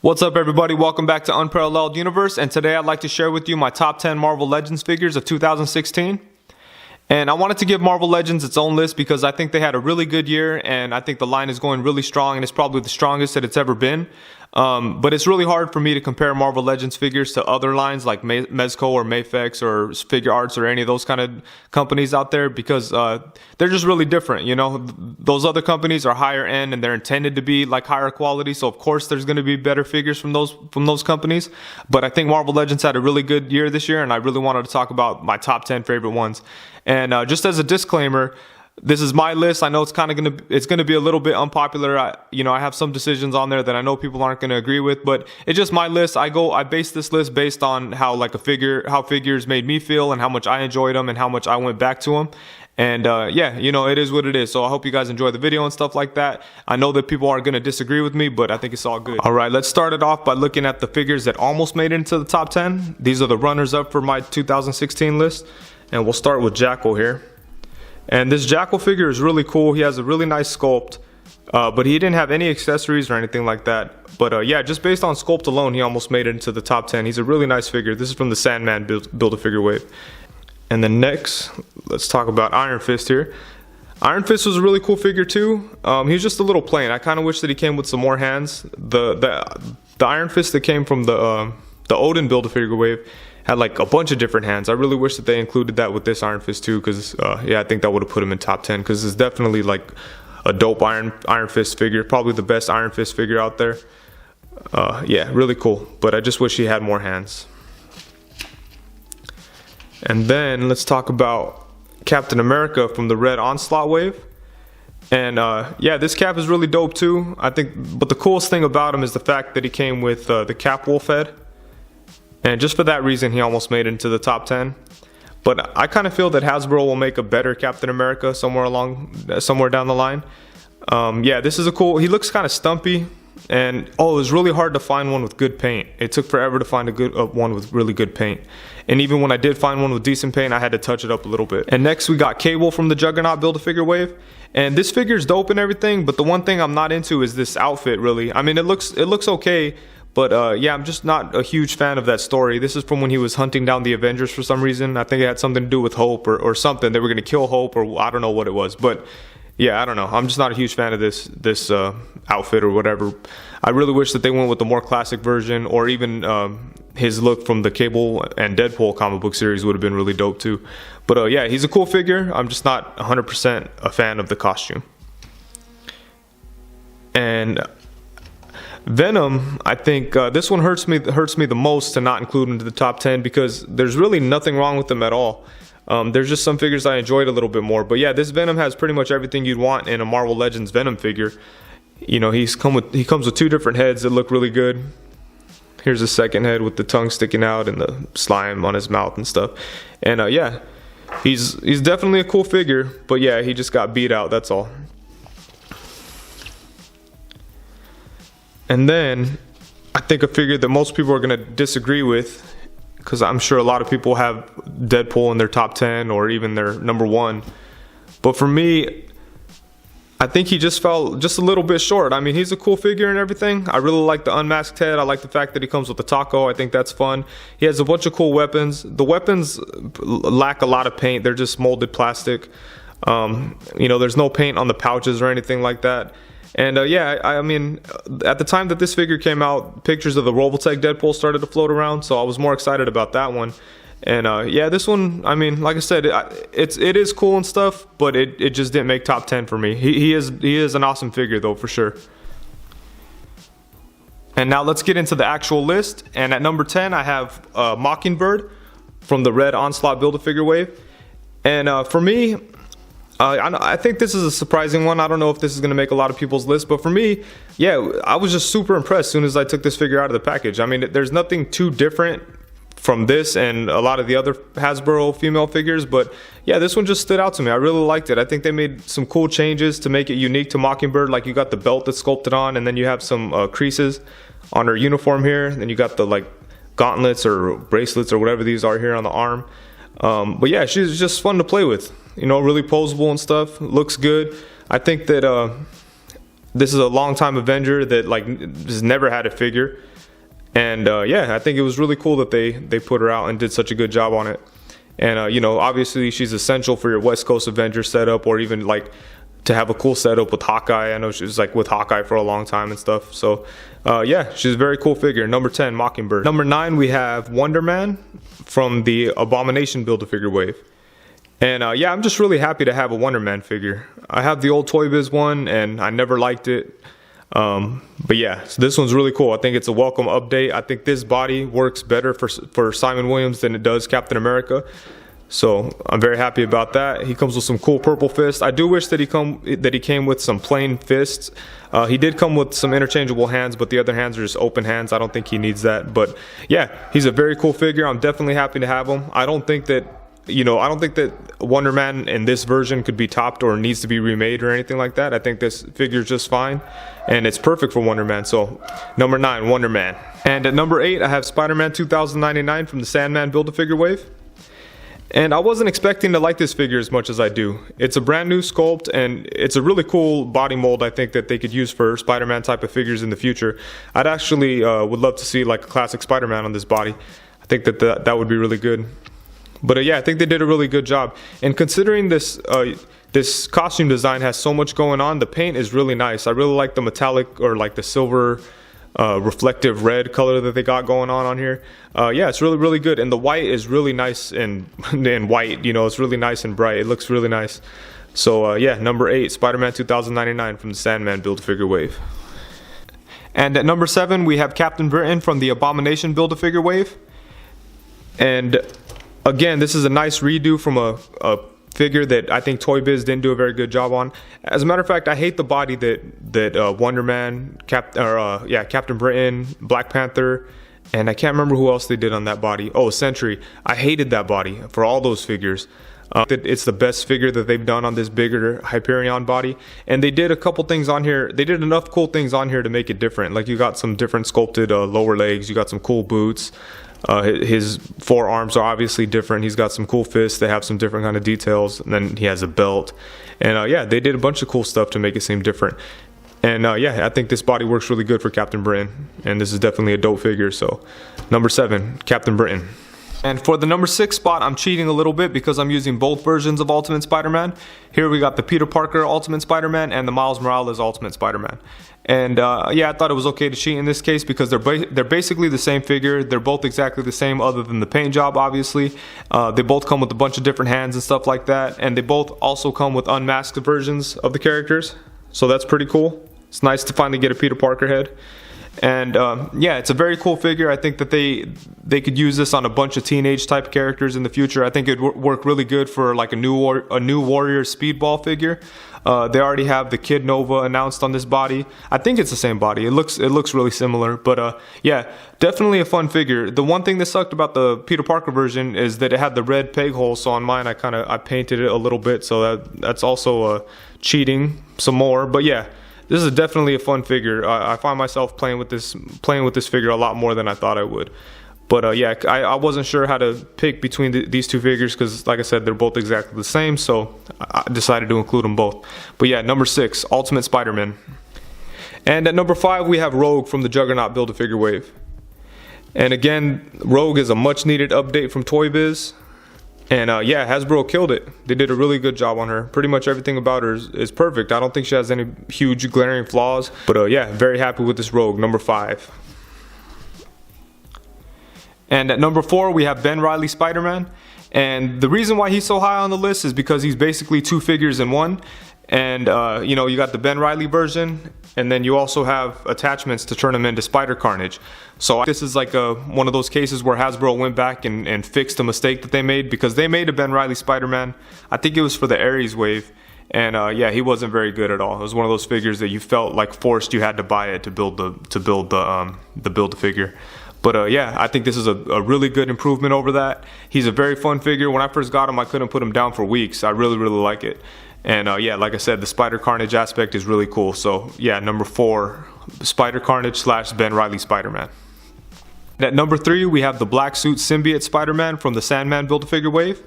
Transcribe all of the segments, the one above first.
What's up, everybody? Welcome back to Unparalleled Universe, and today I'd like to share with you my top 10 Marvel Legends figures of 2016. And I wanted to give Marvel Legends its own list because I think they had a really good year, and I think the line is going really strong, and it's probably the strongest that it's ever been. But it's really hard for me to compare Marvel Legends figures to other lines like Mezco or Mafex or Figure Arts or any of those kind of companies out there because they're just really different. You know, those other companies are higher end and they're intended to be like higher quality. So of course there's going to be better figures from those companies. But I think Marvel Legends had a really good year this year, and I really wanted to talk about my top 10 favorite ones. And just as a disclaimer, this is my list. I know it's gonna be a little bit unpopular. I have some decisions on there that I know people aren't gonna agree with, but it's just my list. I base this list based on how figures made me feel and how much I enjoyed them and how much I went back to them. And yeah, it is what it is. So I hope you guys enjoy the video and stuff like that. I know that people are gonna disagree with me, but I think it's all good. All right, let's start it off by looking at the figures that almost made it into the top 10. These are the runners up for my 2016 list, and we'll start with Jackal here. And this Jackal figure is really cool. He has a really nice sculpt, but he didn't have any accessories or anything like that. But yeah, just based on sculpt alone, he almost made it into the top 10. He's a really nice figure. This is from the Sandman Build-A-Figure wave. And then next, let's talk about Iron Fist here. Iron Fist was a really cool figure too. He was just a little plain. I kind of wish that he came with some more hands. The Iron Fist that came from the Odin Build-A-Figure wave had like a bunch of different hands. I really wish that they included that with this Iron Fist too, because yeah, I think that would have put him in top 10, because it's definitely like a dope Iron Fist figure, probably the best Iron Fist figure out there. Yeah, really cool, but I just wish he had more hands. And then let's talk about Captain America from the Red Onslaught wave. And yeah, this cap is really dope too, I think. But the coolest thing about him is the fact that he came with the Cap Wolf head. And just for that reason, he almost made it into the top 10. But I kind of feel that Hasbro will make a better Captain America somewhere down the line. Yeah, this is a cool. He looks kind of stumpy, and it was really hard to find one with good paint. It took forever to find a good one with really good paint. And even when I did find one with decent paint, I had to touch it up a little bit. And next we got Cable from the Juggernaut Build-A-Figure wave. And this figure is dope and everything, but the one thing I'm not into is this outfit. Really, I mean, it looks okay. But yeah, I'm just not a huge fan of that story. This is from when he was hunting down the Avengers for some reason. I think it had something to do with Hope or something. They were going to kill Hope, or I don't know what it was. But yeah, I don't know. I'm just not a huge fan of this outfit or whatever. I really wish that they went with the more classic version, or even his look from the Cable and Deadpool comic book series would have been really dope too. But yeah, he's a cool figure. I'm just not 100% a fan of the costume. And Venom, I think this one hurts me the most to not include into the top 10, because there's really nothing wrong with them at all. There's just some figures I enjoyed a little bit more. But yeah, this Venom has pretty much everything you'd want in a Marvel Legends Venom figure. He comes with two different heads that look really good. Here's a second head with the tongue sticking out and the slime on his mouth and stuff. And yeah, he's definitely a cool figure. But yeah, he just got beat out, that's all. And then I think a figure that most people are going to disagree with, because I'm sure a lot of people have Deadpool in their top 10 or even their number 1. But for me, I think he just fell just a little bit short. I mean, he's a cool figure and everything. I really like the unmasked head. I like the fact that he comes with the taco. I think that's fun. He has a bunch of cool weapons. The weapons lack a lot of paint. They're just molded plastic. There's no paint on the pouches or anything like that. And yeah, I mean, at the time that this figure came out, pictures of the Robotech Deadpool started to float around, so I was more excited about that one. And yeah, this one, I mean, like I said, it is cool and stuff, but it just didn't make top 10 for me. He is an awesome figure though, for sure. And now let's get into the actual list. And at number 10, I have Mockingbird from the Red Onslaught Build-A-Figure wave. And for me, I think this is a surprising one. I don't know if this is going to make a lot of people's list, but for me, yeah, I was just super impressed as soon as I took this figure out of the package. I mean, there's nothing too different from this and a lot of the other Hasbro female figures, but yeah, this one just stood out to me. I really liked it. I think they made some cool changes to make it unique to Mockingbird. Like, you got the belt that's sculpted on, and then you have some creases on her uniform here. Then you got the like gauntlets or bracelets or whatever these are here on the arm. But yeah, she's just fun to play with. Really posable and stuff. Looks good. I think that This is a longtime Avenger that like has never had a figure. And yeah, I think it was really cool that they put her out and did such a good job on it. And you know, obviously she's essential for your West Coast Avenger setup, or even like to have a cool setup with Hawkeye. I know she was like with Hawkeye for a long time and stuff. So yeah, she's a very cool figure. Number 10, Mockingbird. Number 9, we have Wonder Man from the Abomination Build-A-Figure wave. And yeah, I'm just really happy to have a Wonder Man figure. I have the old Toy Biz one and I never liked it. But yeah, so this one's really cool. I think it's a welcome update. I think this body works better for Simon Williams than it does Captain America. So I'm very happy about that. He comes with some cool purple fists. I do wish that he came with some plain fists. He did come with some interchangeable hands, but the other hands are just open hands. I don't think he needs that. But yeah, he's a very cool figure. I'm definitely happy to have him. I don't think that Wonder Man in this version could be topped or needs to be remade or anything like that. I think this figure is just fine, and it's perfect for Wonder Man. So number 9, Wonder Man. And at number 8, I have Spider-Man 2099 from the Sandman Build-A-Figure wave. And I wasn't expecting to like this figure as much as I do. It's a brand new sculpt, and it's a really cool body mold I think that they could use for Spider-Man type of figures in the future. I'd actually would love to see like a classic Spider-Man on this body. I think that would be really good. But yeah, I think they did a really good job. And considering this this costume design has so much going on, the paint is really nice. I really like the metallic, or like the silver reflective red color that they got going on here. Yeah, it's really, really good. And the white is really nice and white, you know, it's really nice and bright. It looks really nice. So yeah, number 8, Spider-Man 2099 from the Sandman Build-A-Figure wave. And at number 7, we have Captain Britain from the Abomination Build-A-Figure wave. And again, this is a nice redo from a figure that I think Toy Biz didn't do a very good job on. As a matter of fact, I hate the body that Wonder Man, Captain Britain, Black Panther, and I can't remember who else they did on that body. Oh, Sentry. I hated that body for all those figures. It's the best figure that they've done on this bigger Hyperion body, and they did a couple things on here. They did enough cool things on here to make it different. Like you got some different sculpted lower legs, you got some cool boots. His forearms are obviously different. He's got some cool fists. They have some different kind of details, and then he has a belt. And yeah, they did a bunch of cool stuff to make it seem different. And yeah, I think this body works really good for Captain Britain, and this is definitely a dope figure. So number 7, Captain Britain. And for the number 6 spot, I'm cheating a little bit because I'm using both versions of Ultimate Spider-Man. Here we got the Peter Parker Ultimate Spider-Man and the Miles Morales Ultimate Spider-Man. And yeah, I thought it was okay to cheat in this case because they're basically the same figure. They're both exactly the same other than the paint job, obviously. They both come with a bunch of different hands and stuff like that. And they both also come with unmasked versions of the characters. So that's pretty cool. It's nice to finally get a Peter Parker head. And yeah, it's a very cool figure. I think that they could use this on a bunch of teenage type characters in the future. I think it'd work really good for like a new Warrior Speedball figure. They already have the Kid Nova announced on this body. I think it's the same body. It looks really similar. But yeah, definitely a fun figure. The one thing that sucked about the Peter Parker version is that it had the red peg hole. So on mine, I painted it a little bit. So that's also cheating some more. But yeah. This is definitely a fun figure. I find myself playing with this figure a lot more than I thought I would. But yeah, I wasn't sure how to pick between these two figures because, like I said, they're both exactly the same. So I decided to include them both. But yeah, number 6, Ultimate Spider-Man. And at number 5, we have Rogue from the Juggernaut Build-A-Figure wave. And again, Rogue is a much-needed update from Toy Biz. And yeah, Hasbro killed it. They did a really good job on her. Pretty much everything about her is perfect. I don't think she has any huge glaring flaws. But yeah, very happy with this Rogue, number 5. And at number 4, we have Ben Reilly Spider-Man. And the reason why he's so high on the list is because he's basically 2 figures in one. And you know, you got the Ben Reilly version, and then you also have attachments to turn him into Spider Carnage. So this is like one of those cases where Hasbro went back and fixed a mistake that they made, because they made a Ben Reilly Spider-Man. I think it was for the Ares wave, and yeah, he wasn't very good at all. It was one of those figures that you felt like forced you had to buy it to build the Build-A-Figure. But yeah, I think this is a really good improvement over that. He's a very fun figure. When I first got him, I couldn't put him down for weeks. I really like it. And yeah, like I said, the Spider Carnage aspect is really cool. So yeah, number 4, Spider Carnage / Ben Reilly Spider-Man. At number 3, we have the Black Suit Symbiote Spider-Man from the Sandman Build-A-Figure wave.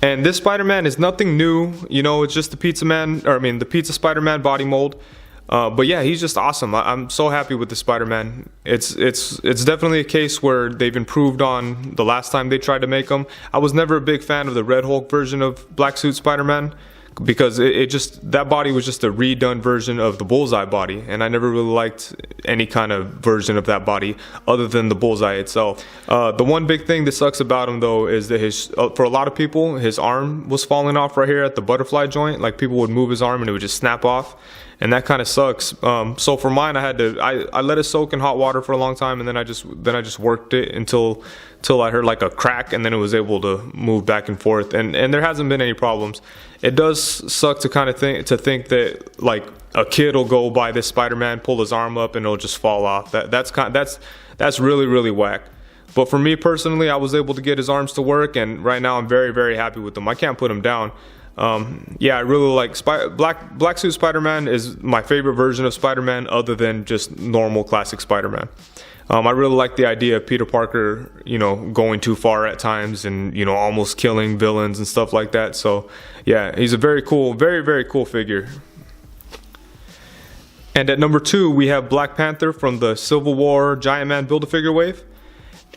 And this Spider-Man is nothing new. You know, it's just the Pizza Spider-Man body mold. But yeah, he's just awesome. I'm so happy with the Spider-Man. It's definitely a case where they've improved on the last time they tried to make him. I was never a big fan of the Red Hulk version of Black Suit Spider-Man, because it just, that body was just a redone version of the Bullseye body, and I never really liked any kind of version of that body other than the Bullseye itself. The one big thing that sucks about him though is that for a lot of people, his arm was falling off right here at the butterfly joint. Like, people would move his arm and it would just snap off, and that kind of sucks. So for mine, I let it soak in hot water for a long time, and then I just worked it until I heard like a crack, and then it was able to move back and forth, and there hasn't been any problems. It does suck to kind of think that like a kid will go by this Spider-Man, pull his arm up, and it'll just fall off. That's really, really whack. But for me personally, I was able to get his arms to work, and right now I'm very, very happy with them. I can't put him down. Yeah, I really like Black Suit Spider-Man is my favorite version of Spider-Man other than just normal classic Spider-Man. I really like the idea of Peter Parker, going too far at times and, almost killing villains and stuff like that. So yeah, he's a very cool, very, very cool figure. And at number 2, we have Black Panther from the Civil War Giant Man Build-A-Figure wave.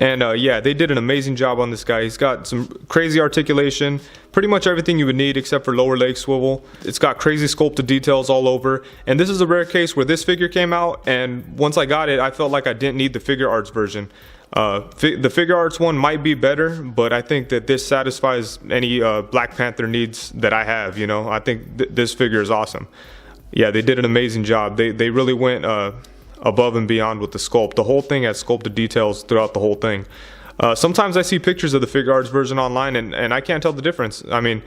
And yeah, they did an amazing job on this guy. He's got some crazy articulation, pretty much everything you would need except for lower leg swivel. It's got crazy sculpted details all over. And this is a rare case where this figure came out, and once I got it, I felt like I didn't need the Figure Arts version. The Figure Arts one might be better, but I think that this satisfies any Black Panther needs that I have. I think this figure is awesome. Yeah, they did an amazing job. They really went above and beyond with the sculpt. The whole thing has sculpted details throughout the whole thing. Sometimes I see pictures of the Figure Arts version online, and I can't tell the difference. I mean,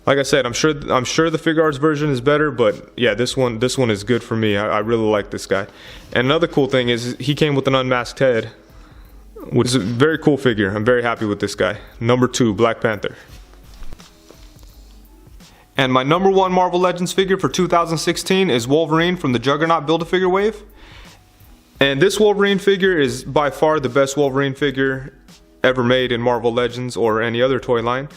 like I said, I'm sure the Figure Arts version is better, but yeah, this one is good for me. I really like this guy. And another cool thing is he came with an unmasked head, which is a very cool figure. I'm very happy with this guy. Number 2, Black Panther. And my number 1 Marvel Legends figure for 2016 is Wolverine from the Juggernaut Build-A-Figure wave. And this Wolverine figure is by far the best Wolverine figure ever made in Marvel Legends or any other toy line,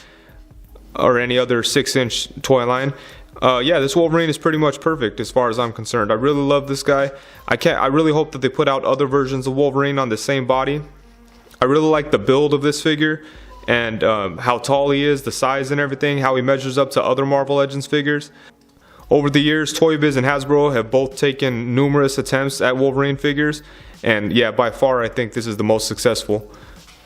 or any other 6-inch toy line. Yeah, this Wolverine is pretty much perfect as far as I'm concerned. I really love this guy. I really hope that they put out other versions of Wolverine on the same body. I really like the build of this figure, and how tall he is, the size and everything, how he measures up to other Marvel Legends figures. Over the years, Toy Biz and Hasbro have both taken numerous attempts at Wolverine figures, and yeah, by far I think this is the most successful.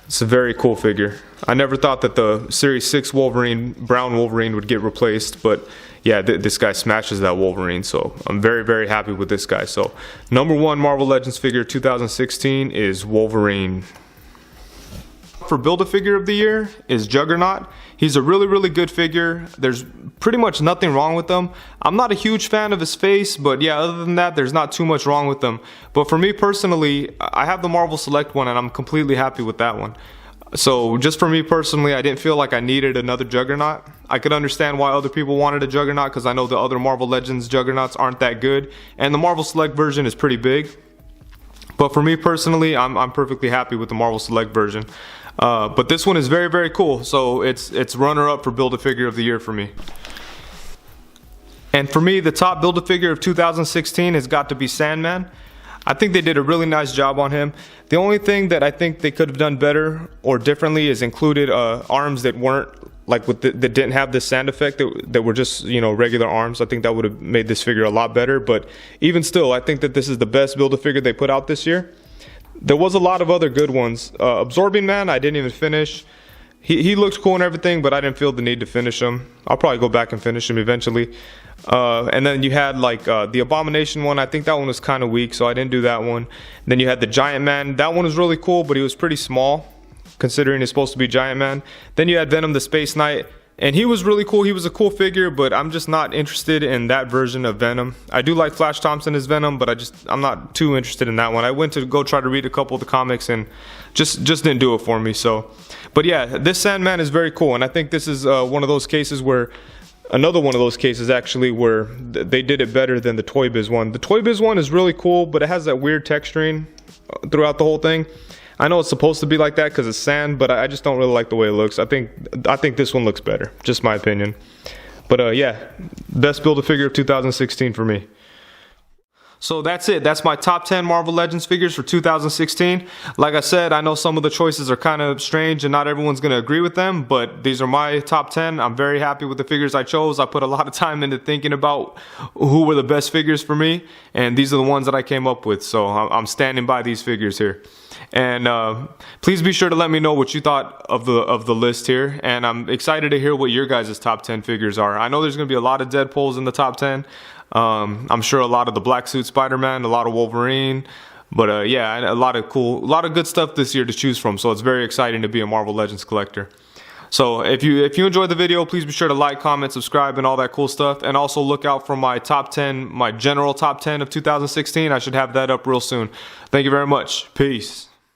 It's a very cool figure. I never thought that the Series 6 Wolverine, brown Wolverine, would get replaced, but yeah, this guy smashes that Wolverine, so I'm very, very happy with this guy. So number 1 Marvel Legends figure 2016 is Wolverine. For Build-A-Figure of the year is Juggernaut. He's a really, really good figure. There's pretty much nothing wrong with him. I'm not a huge fan of his face, but yeah, other than that, there's not too much wrong with him. But for me personally, I have the Marvel Select one, and I'm completely happy with that one. So just for me personally, I didn't feel like I needed another Juggernaut. I could understand why other people wanted a Juggernaut, because I know the other Marvel Legends Juggernauts aren't that good, and the Marvel Select version is pretty big. But for me personally, I'm perfectly happy with the Marvel Select version. But this one is very, very cool, so it's runner-up for Build-A-Figure of the year for me. And for me, the top Build-A-Figure of 2016 has got to be Sandman. I think they did a really nice job on him. The only thing that I think they could have done better or differently is included arms that weren't that didn't have the sand effect, that were just regular arms. I think that would have made this figure a lot better. But even still, I think that this is the best Build-A-Figure they put out this year. There was a lot of other good ones. Absorbing Man, I didn't even finish. He looked cool and everything, but I didn't feel the need to finish him. I'll probably go back and finish him eventually. And then you had the Abomination one. I think that one was kind of weak, so I didn't do that one. Then you had the Giant Man. That one was really cool, but he was pretty small, considering it's supposed to be Giant Man. Then you had Venom the Space Knight. And he was really cool. He was a cool figure, but I'm just not interested in that version of Venom. I do like Flash Thompson as Venom, but I'm not too interested in that one. I went to go try to read a couple of the comics and just didn't do it for me. So, but yeah, this Sandman is very cool, and I think this is one of those cases where, another one of those cases actually, where they did it better than the Toy Biz one. The Toy Biz one is really cool, but it has that weird texturing throughout the whole thing. I know it's supposed to be like that because it's sand, but I just don't really like the way it looks. I think this one looks better, just my opinion. But yeah, best Build-A-Figure of 2016 for me. So that's it. That's my top 10 Marvel Legends figures for 2016. Like I said, I know some of the choices are kind of strange and not everyone's going to agree with them, but these are my top 10. I'm very happy with the figures I chose. I put a lot of time into thinking about who were the best figures for me, and these are the ones that I came up with. So I'm standing by these figures here. And please be sure to let me know what you thought of the list here. And I'm excited to hear what your guys' top 10 figures are. I know there's going to be a lot of Deadpools in the top 10. I'm sure a lot of the black suit Spider-Man, a lot of Wolverine, but yeah, a lot of good stuff this year to choose from. So it's very exciting to be a Marvel Legends collector. So if you enjoyed the video, please be sure to like, comment, subscribe, and all that cool stuff. And also look out for my top 10, my general top 10 of 2016. I should have that up real soon. Thank you very much. Peace.